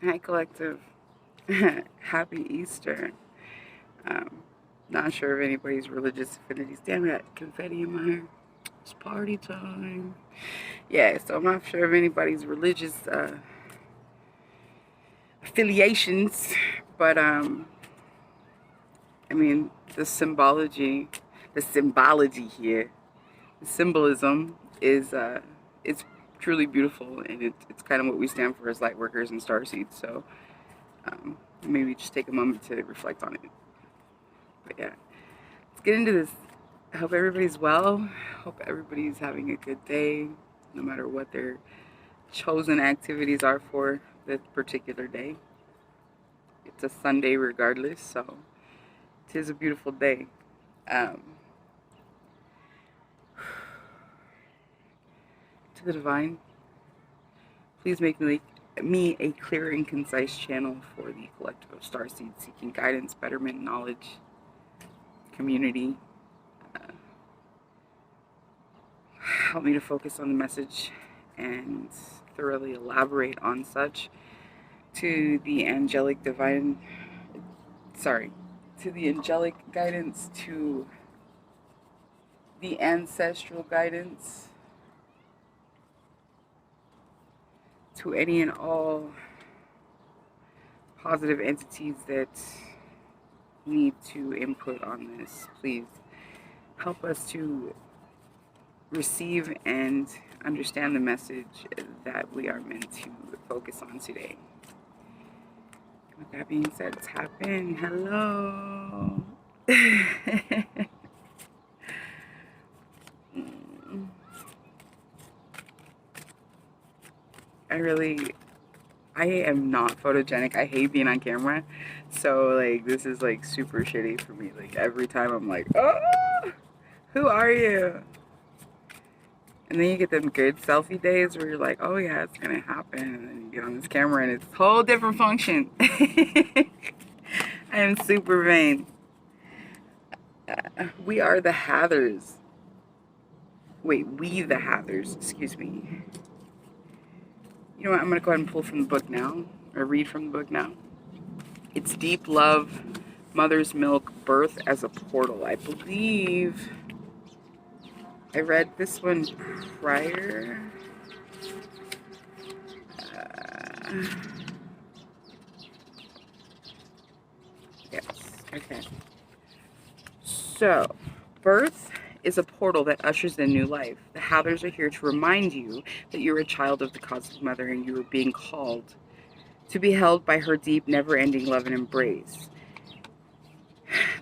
Hi, collective. Happy Easter. Um, Not sure of anybody's religious affinities. Damn, I got confetti in my hair. It's party time. Yeah, so I'm not sure of anybody's religious affiliations, but I mean the symbology here, the symbolism is it's truly beautiful, and it's kind of what we stand for as light workers and starseeds. So maybe just take a moment to reflect on it. But yeah, let's get into this. I hope everybody's well. Hope everybody's having a good day, no matter what their chosen activities are for this particular day. It's a Sunday regardless, so it is a beautiful day. Um, to the divine, please make me a clear and concise channel for the collective of starseeds seeking guidance, betterment, knowledge, community. Uh, Help me to focus on the message and thoroughly elaborate on such to the angelic divine, sorry, to the angelic guidance, to the ancestral guidance, to any and all positive entities that need to input on this. Please help us to receive and understand the message that we are meant to focus on today. With that being said, tap in. Hello. I am not photogenic. I hate being on camera. So, like, this is, like, super shitty for me. Like, every time I'm like, oh, who are you? And then you get them good selfie days where you're like, oh, yeah, it's going to happen. And then you get on this camera and it's a whole different function. I am super vain. We are the Hathers. Wait, we the Hathers. Excuse me. You know what? I'm going to go ahead and pull from the book now. Or read from the book now. It's Deep Love, Mother's Milk, Birth as a Portal. I believe I read this one prior. Yes, okay. So, birth is a portal that ushers in new life. The Hathers are here to remind you that you're a child of the Cosmic Mother and you are being called to be held by her deep, never-ending love and embrace.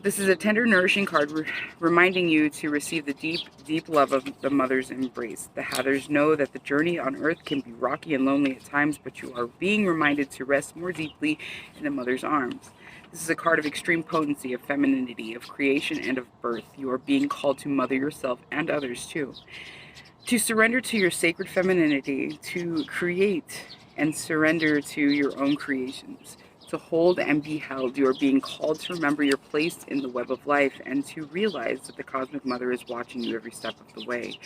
This is a tender, nourishing card reminding you to receive the deep, deep love of the mother's embrace. The Hathers know that the journey on earth can be rocky and lonely at times, but you are being reminded to rest more deeply in the mother's arms. This is a card of extreme potency, of femininity, of creation, and of birth. You are being called to mother yourself and others too. To surrender to your sacred femininity, to create and surrender to your own creations. To hold and be held, you are being called to remember your place in the web of life and to realize that the Cosmic Mother is watching you every step of the way.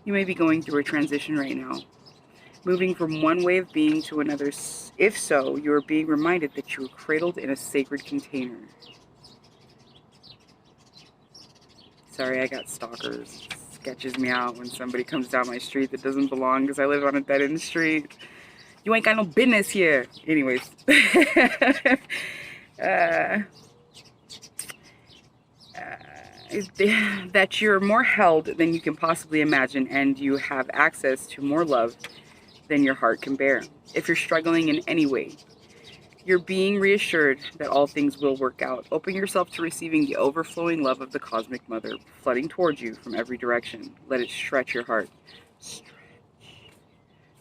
You may be going through a transition right now, moving from one way of being to another. If so, you are being reminded that you are cradled in a sacred container. Sorry, I got stalkers. It sketches me out when somebody comes down my street that doesn't belong because I live on a dead-end street. You ain't got no business here. Anyways. uh, that you're more held than you can possibly imagine and you have access to more love than your heart can bear. If you're struggling in any way, you're being reassured that all things will work out. Open yourself to receiving the overflowing love of the Cosmic Mother flooding towards you from every direction. Let it stretch your heart.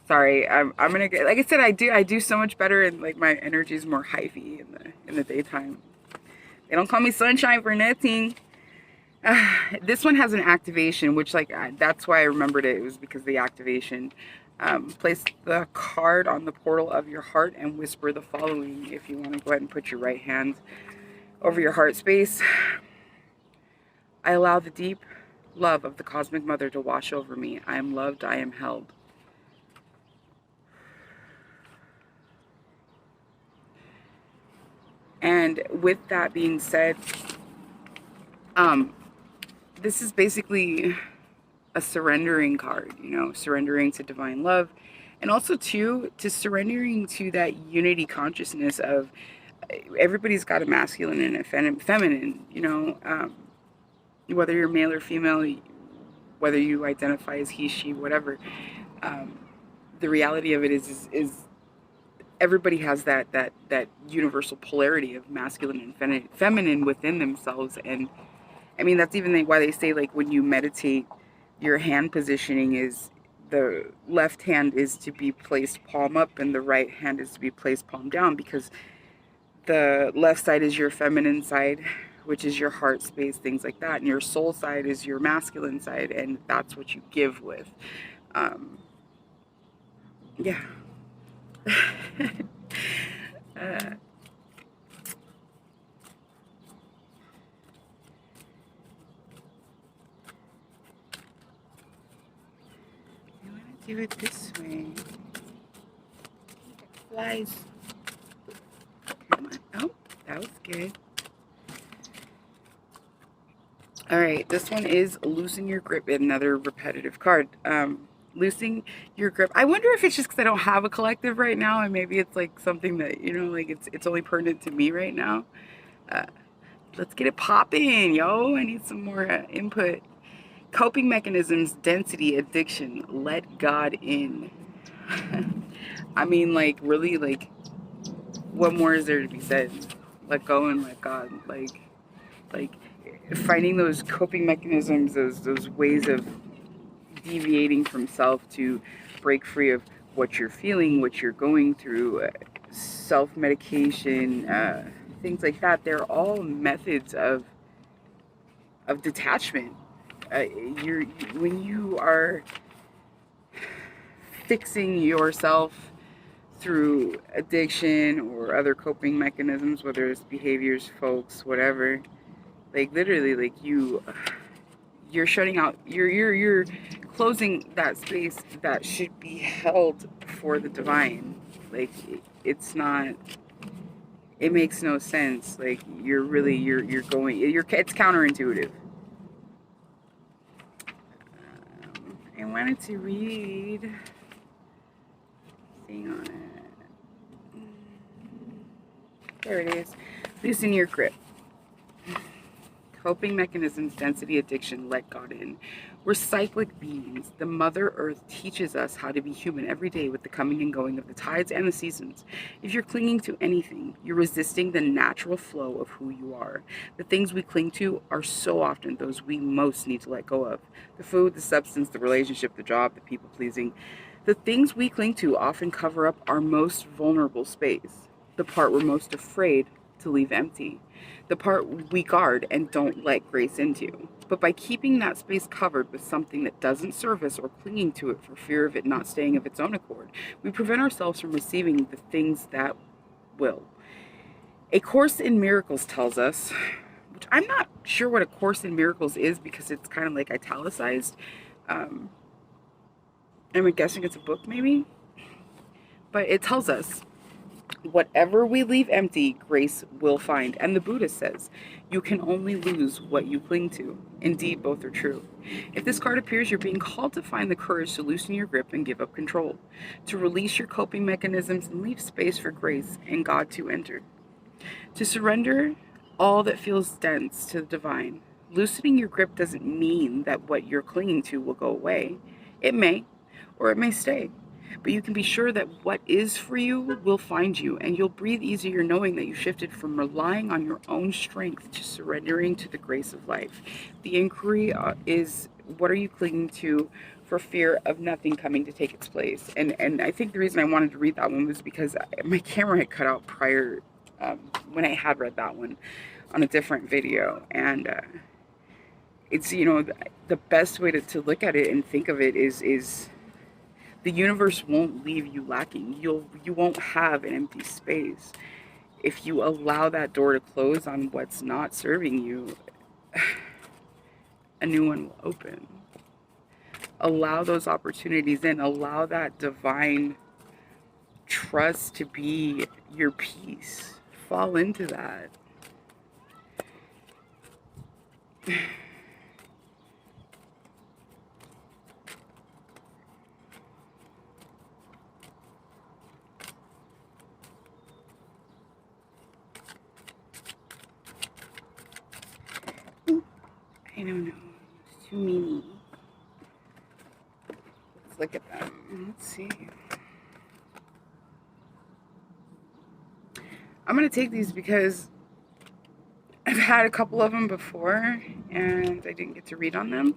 Sorry, I'm gonna get, like I said, I do so much better and like my energy is more hyphy in the daytime. They don't call me sunshine for nothing. This one has an activation, which like that's why I remembered it. It was because of the activation. Place the card on the portal of your heart and whisper the following. If you want to go ahead and put your right hand over your heart space. I allow the deep love of the Cosmic Mother to wash over me. I am loved. I am held. And with that being said, this is basically a surrendering card, you know, surrendering to divine love, and also to surrendering to that unity consciousness of everybody's got a masculine and a feminine, you know, whether you're male or female, whether you identify as he, she, whatever. The reality of it is everybody has that universal polarity of masculine and feminine within themselves. And I mean, that's even why they say, like, when you meditate, your hand positioning is the left hand is to be placed palm up and the right hand is to be placed palm down, because the left side is your feminine side, which is your heart space, things like that, and your soul side is your masculine side, and that's what you give with. Yeah. I want to do it this way. Flies. Come on. Oh, that was good. All right, this one is loosen your grip, another repetitive card. Loosening your grip. I wonder if it's just because I don't have a collective right now, and maybe it's like something that, you know, like it's only pertinent to me right now. Let's get it popping, yo. I need some more input. Coping mechanisms, density, addiction, let God in. I mean, like, really, like, what more is there to be said? Let go and let God. Like finding those coping mechanisms, those ways of deviating from self to break free of what you're feeling, what you're going through, self-medication, things like that. They're all methods of detachment. When you are fixing yourself through addiction or other coping mechanisms, whether it's behaviors, folks, whatever, like, literally, like, you're shutting out, you're closing that space that should be held for the divine. Like, it's not, it makes no sense. Like, you're going, it's counterintuitive. I wanted to read thing on it. There it is. Loosen your grip. Coping mechanisms, density, addiction, let God in. We're cyclic beings. The Mother Earth teaches us how to be human every day with the coming and going of the tides and the seasons. If you're clinging to anything, you're resisting the natural flow of who you are. The things we cling to are so often those we most need to let go of. The food, the substance, the relationship, the job, the people pleasing. The things we cling to often cover up our most vulnerable space, the part we're most afraid to leave empty, the part we guard and don't let grace into. But by keeping that space covered with something that doesn't serve us or clinging to it for fear of it not staying of its own accord, we prevent ourselves from receiving the things that will. A Course in Miracles tells us, which I'm not sure what A Course in Miracles is because it's kind of like italicized. I'm guessing it's a book maybe, but it tells us, whatever we leave empty, grace will find. And the Buddha says, you can only lose what you cling to. Indeed, both are true. If this card appears, you're being called to find the courage to loosen your grip and give up control, to release your coping mechanisms and leave space for grace and God to enter, to surrender all that feels dense to the divine. Loosening your grip doesn't mean that what you're clinging to will go away. It may, or it may stay. But you can be sure that what is for you will find you, and you'll breathe easier knowing that you shifted from relying on your own strength to surrendering to the grace of life. The inquiry is, what are you clinging to for fear of nothing coming to take its place? And I think the reason I wanted to read that one was because my camera had cut out prior, when I had read that one on a different video. And it's, you know, the best way to look at it and think of it is the universe won't leave you lacking. You won't have an empty space. If you allow that door to close on what's not serving you, a new one will open. Allow those opportunities in. Allow that divine trust to be your peace fall into that. I don't know. It's too many. Let's look at them. Let's see. I'm going to take these because I've had a couple of them before and I didn't get to read on them.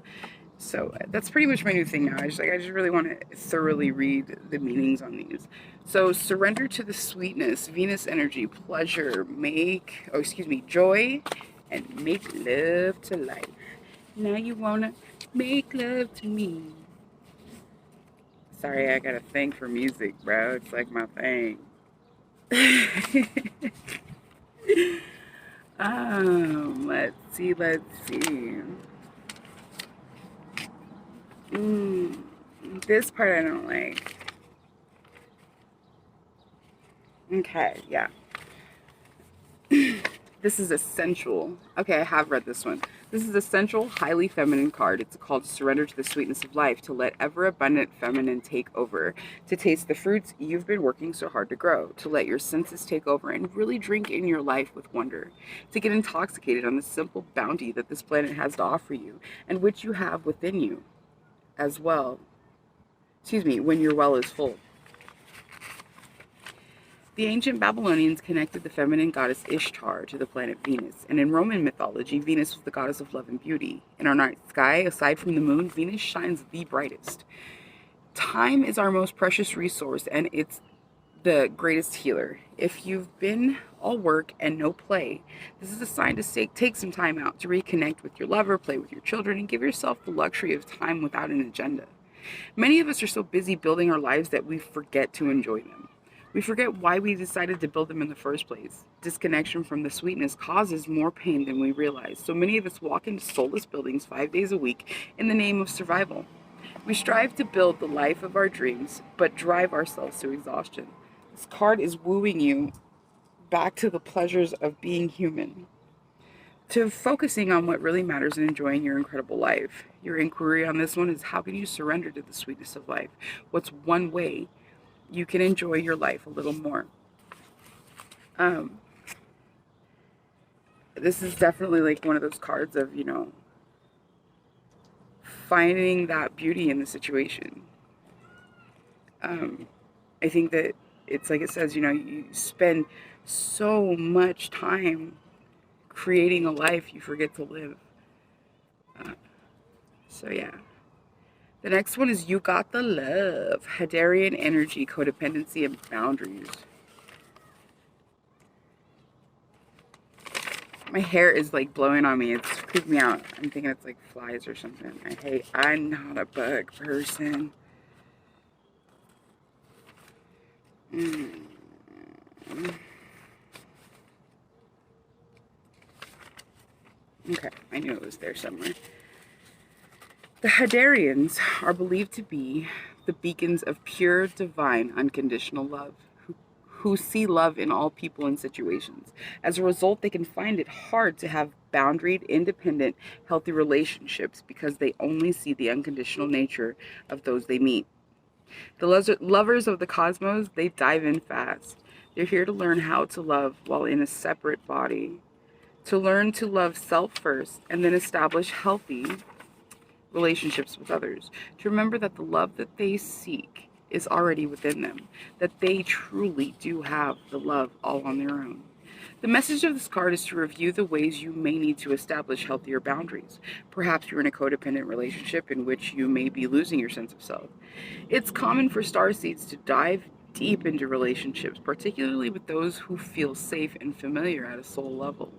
So that's pretty much my new thing now. I just really want to thoroughly read the meanings on these. So surrender to the sweetness, Venus energy, pleasure, joy, and make love to life. Now you wanna make love to me. Sorry, I got a thing for music, bro. It's like my thing. Let's see. This part I don't like. Okay, yeah. This is essential. Okay, I have read this one. This is essential, highly feminine card. It's called Surrender to the Sweetness of Life, to let ever-abundant feminine take over, to taste the fruits you've been working so hard to grow, to let your senses take over and really drink in your life with wonder, to get intoxicated on the simple bounty that this planet has to offer you, and which you have within you as well. When your well is full. The ancient Babylonians connected the feminine goddess Ishtar to the planet Venus, and in Roman mythology, Venus was the goddess of love and beauty. In our night sky, aside from the moon, Venus shines the brightest. Time is our most precious resource, and it's the greatest healer. If you've been all work and no play, this is a sign to take some time out to reconnect with your lover, play with your children, and give yourself the luxury of time without an agenda. Many of us are so busy building our lives that we forget to enjoy them. We forget why we decided to build them in the first place. Disconnection from the sweetness causes more pain than we realize. So many of us walk into soulless buildings 5 days a week in the name of survival. We strive to build the life of our dreams, but drive ourselves to exhaustion. This card is wooing you back to the pleasures of being human, to focusing on what really matters and enjoying your incredible life. Your inquiry on this one is, how can you surrender to the sweetness of life? What's one way you can enjoy your life a little more? This is definitely like one of those cards of, finding that beauty in the situation. I think that it's like it says, you spend so much time creating a life you forget to live. So yeah. The next one is You Got the Love, Hadarian energy, codependency, and boundaries. My hair is like blowing on me. It's creeping me out. I'm thinking it's like flies or something. I'm not a bug person. Okay, I knew it was there somewhere. The Hadarians are believed to be the beacons of pure, divine, unconditional love, who see love in all people and situations. As a result, they can find it hard to have boundaried, independent, healthy relationships because they only see the unconditional nature of those they meet. The lovers of the cosmos, they dive in fast. They're here to learn how to love while in a separate body, to learn to love self first and then establish healthy relationships with others, to remember that the love that they seek is already within them, that they truly do have the love all on their own. The message of this card is to review the ways you may need to establish healthier boundaries. Perhaps you're in a codependent relationship in which you may be losing your sense of self. It's common for starseeds to dive deep into relationships, particularly with those who feel safe and familiar at a soul level.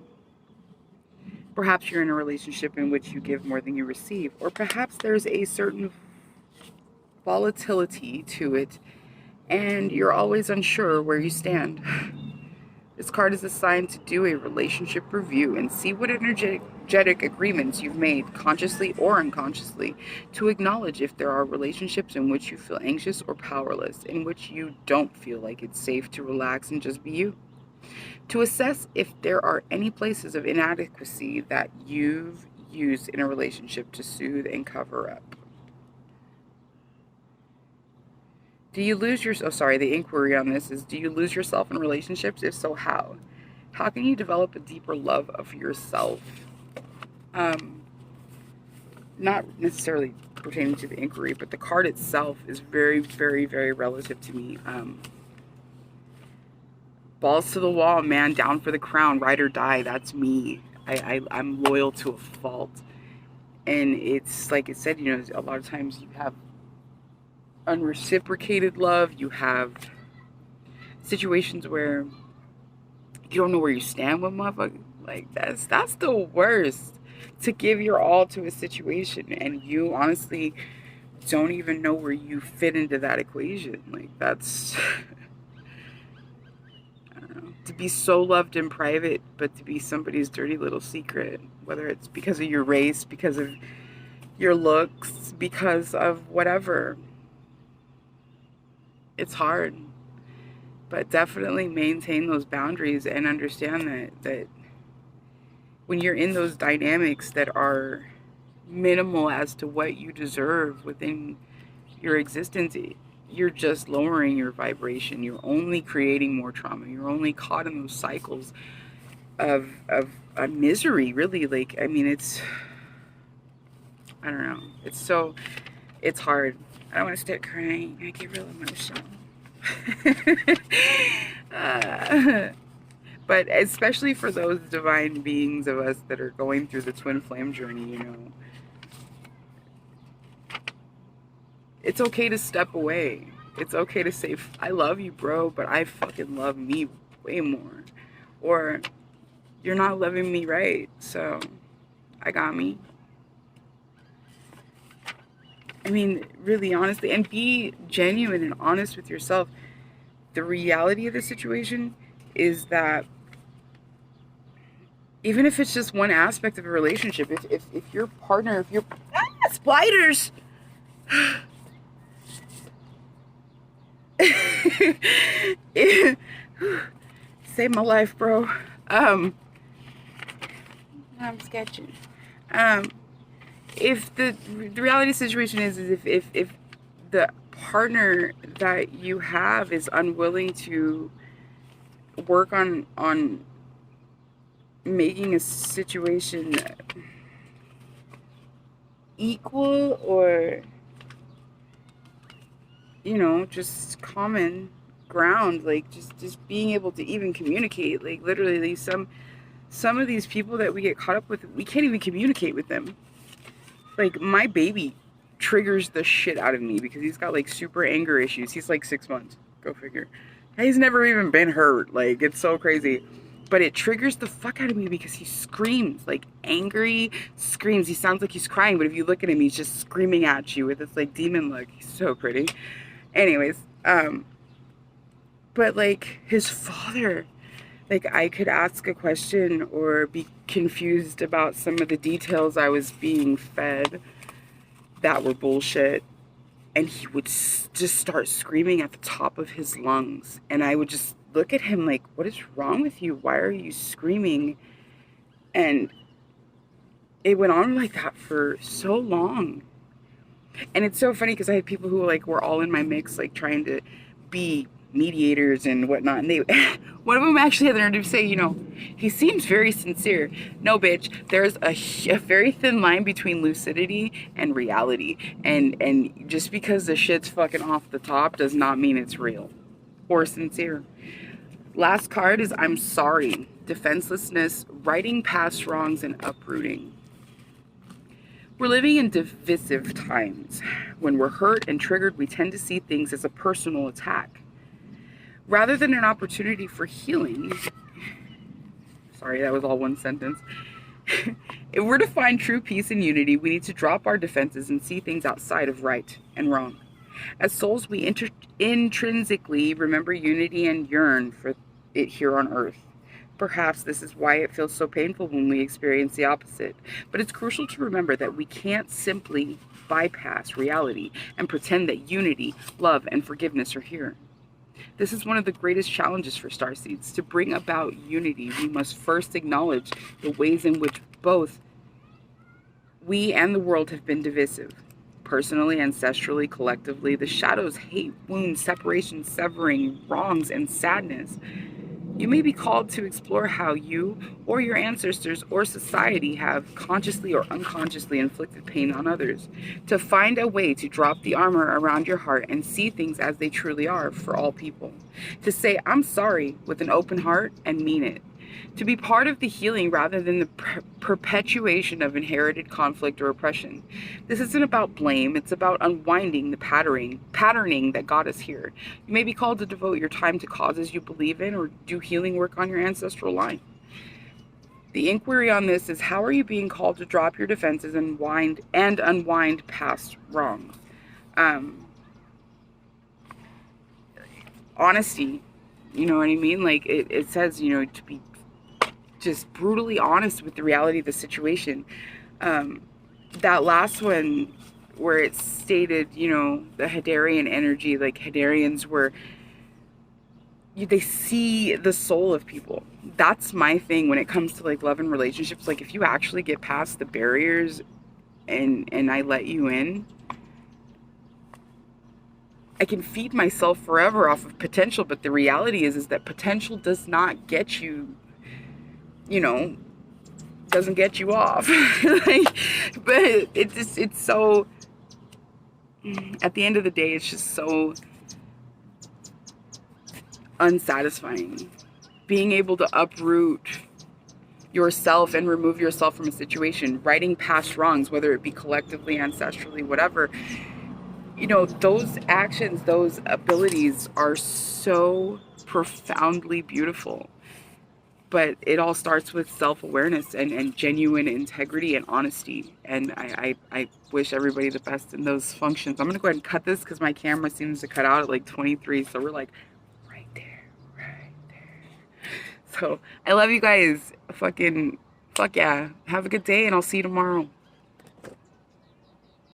Perhaps you're in a relationship in which you give more than you receive, or perhaps there's a certain volatility to it, and you're always unsure where you stand. This card is assigned to do a relationship review and see what energetic agreements you've made, consciously or unconsciously, to acknowledge if there are relationships in which you feel anxious or powerless, in which you don't feel like it's safe to relax and just be you. To assess if there are any places of inadequacy that you've used in a relationship to soothe and cover up. Do you lose your, oh sorry, the inquiry on this is, do you lose yourself in relationships? If so, how? How can you develop a deeper love of yourself? Not necessarily pertaining to the inquiry, but the card itself is very, very, very relative to me. Balls to the wall, man, down for the crown, ride or die. That's me. I'm loyal to a fault. And it's like it said, you know, a lot of times you have unreciprocated love. You have situations where you don't know where you stand with motherfuckers. Like that's the worst. To give your all to a situation and you honestly don't even know where you fit into that equation. Like that's I don't know. To be so loved in private, but to be somebody's dirty little secret, whether it's because of your race, because of your looks, because of whatever. It's hard. But definitely maintain those boundaries and understand that when you're in those dynamics that are minimal as to what you deserve within your existence, you're just lowering your vibration. You're only creating more trauma. You're only caught in those cycles of a misery, really. Like, I mean, I don't know. It's hard. I don't want to start crying. I get real emotional. But especially for those divine beings of us that are going through the twin flame journey, you know, it's okay to step away. It's okay to say, I love you, bro, but I fucking love me way more. Or, you're not loving me right, so I got me. I mean, really, honestly, and be genuine and honest with yourself. The reality of the situation is that even if it's just one aspect of a relationship, if your partner, if you're spiders, save my life, bro. I'm sketching. If the reality situation is if the partner that you have is unwilling to work on making a situation equal, or you know, just common ground, like just being able to even communicate. Like literally some of these people that we get caught up with, we can't even communicate with them. Like my baby triggers the shit out of me because he's got like super anger issues. He's like 6 months, go figure. He's never even been hurt. Like, it's so crazy. But it triggers the fuck out of me because he screams, like angry screams. He sounds like he's crying, but if you look at him, he's just screaming at you with this like demon look. He's so pretty. Anyways, but like his father, like I could ask a question or be confused about some of the details I was being fed that were bullshit. And he would just start screaming at the top of his lungs. And I would just look at him like, what is wrong with you? Why are you screaming? And it went on like that for so long. And it's so funny because I had people who like were all in my mix, like trying to be mediators and whatnot. And they, one of them actually had the nerve to say, you know, he seems very sincere. No, bitch, there's a very thin line between lucidity and reality. And just because the shit's fucking off the top does not mean it's real or sincere. Last card is I'm sorry. Defenselessness, righting past wrongs, and uprooting. We're living in divisive times. When we're hurt and triggered, we tend to see things as a personal attack rather than an opportunity for healing. Sorry, that was all one sentence. If we're to find true peace and unity, we need to drop our defenses and see things outside of right and wrong. As souls, we intrinsically remember unity and yearn for it here on earth. Perhaps this is why it feels so painful when we experience the opposite. But it's crucial to remember that we can't simply bypass reality and pretend that unity, love, and forgiveness are here. This is one of the greatest challenges for starseeds. To bring about unity, we must first acknowledge the ways in which both we and the world have been divisive. Personally, ancestrally, collectively, the shadows, hate, wounds, separation, severing, wrongs, and sadness. You may be called to explore how you or your ancestors or society have consciously or unconsciously inflicted pain on others, to find a way to drop the armor around your heart and see things as they truly are for all people, to say, I'm sorry with an open heart and mean it, to be part of the healing rather than the perpetuation of inherited conflict or oppression. This isn't about blame, it's about unwinding the patterning that got us here. You may be called to devote your time to causes you believe in or do healing work on your ancestral line. The inquiry on this is, how are you being called to drop your defenses and unwind past wrongs? Honesty, you know what I mean? Like it says, to be just brutally honest with the reality of the situation. That last one where it stated, the Hadarian energy, like Hadarians were, they see the soul of people. That's my thing when it comes to like love and relationships. Like if you actually get past the barriers and I let you in, I can feed myself forever off of potential. But the reality is that potential does not get you, doesn't get you off. But it's so, at the end of the day, it's just so unsatisfying. Being able to uproot yourself and remove yourself from a situation, righting past wrongs, whether it be collectively, ancestrally, whatever, those actions, those abilities are so profoundly beautiful. But it all starts with self-awareness and genuine integrity and honesty. And I wish everybody the best in those functions. I'm going to go ahead and cut this because my camera seems to cut out at like 23. So we're like right there, right there. So I love you guys. Fuck yeah. Have a good day and I'll see you tomorrow.